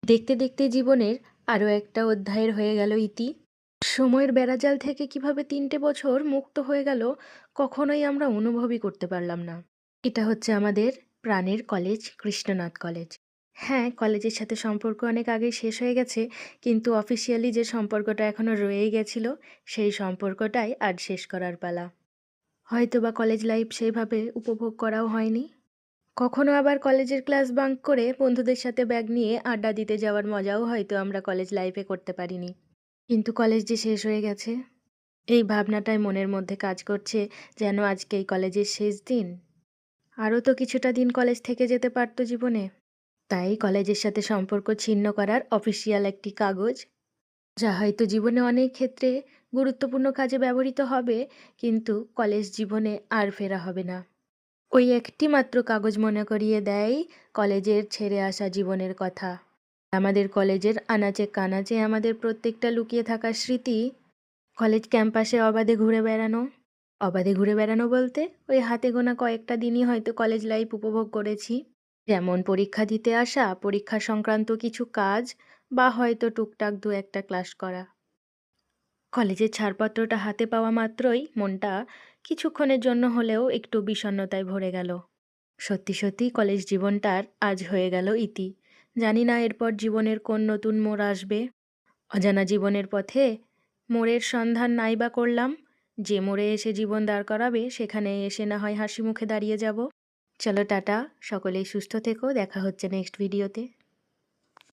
দেখতে দেখতে জীবনের আরও একটা অধ্যায়ের হয়ে গেল ইতি। সময়ের বেড়াজাল থেকে কিভাবে ৩টে বছর মুক্ত হয়ে গেল কখনোই আমরা অনুভবই করতে পারলাম না। এটা হচ্ছে আমাদের প্রাণের কলেজ, কৃষ্ণনাথ কলেজ। হ্যাঁ, কলেজের সাথে সম্পর্ক অনেক আগেই শেষ হয়ে গেছে, কিন্তু অফিসিয়ালি যে সম্পর্কটা এখনও রয়েই গেছিল, সেই সম্পর্কটাই আজ শেষ করার পালা। হয়তোবা কলেজ লাইফ সেইভাবে উপভোগ করাও হয়নি। কখনো আবার কলেজের ক্লাস বাঙ্ক করে বন্ধুদের সাথে ব্যাগ নিয়ে আড্ডা দিতে যাওয়ার মজাও হয়তো আমরা কলেজ লাইফে করতে পারিনি। কিন্তু কলেজ যে শেষ হয়ে গেছে, এই ভাবনাটাই মনের মধ্যে কাজ করছে, যেন আজকে এই কলেজের শেষ দিন। আরও তো কিছুটা দিন কলেজ থেকে যেতে পারতো জীবনে। তাই কলেজের সাথে সম্পর্ক ছিন্ন করার অফিসিয়াল একটি কাগজ, যা হয়তো জীবনে অনেক ক্ষেত্রে গুরুত্বপূর্ণ কাজে ব্যবহৃত হবে, কিন্তু কলেজ জীবনে আর ফেরা হবে না। ওই একটি মাত্র কাগজ মনে করিয়ে দেয় কলেজের ছেড়ে আসা জীবনের কথা। আমাদের কলেজের আনাচে কানাচে আমাদের প্রত্যেকটা লুকিয়ে থাকা স্মৃতি। কলেজ ক্যাম্পাসে অবাধে ঘুরে বেড়ানো বলতে ওই হাতে গোনা কয়েকটা দিনই হয়তো কলেজ লাইফ উপভোগ করেছি। যেমন পরীক্ষা দিতে আসা, পরীক্ষা সংক্রান্ত কিছু কাজ, বা হয়তো টুকটাক দু একটা ক্লাস করা। কলেজের ছাড়পত্রটা হাতে পাওয়া মাত্রই মনটা কিছুক্ষণের জন্য হলেও একটু বিষণ্ণতায় ভরে গেল। সত্যি সত্যি কলেজ জীবনটার আজ হয়ে গেল ইতি। জানি না এরপর জীবনের কোন নতুন মোড় আসবে। অজানা জীবনের পথে মোড়ের সন্ধান নাই বা করলাম। যে মোড়ে এসে জীবন দাঁড় করাবে সেখানে এসে না হয় হাসি মুখে দাঁড়িয়ে যাব। চলো টাটা, সকলেই সুস্থ থেকো, দেখা হচ্ছে নেক্সট ভিডিওতে।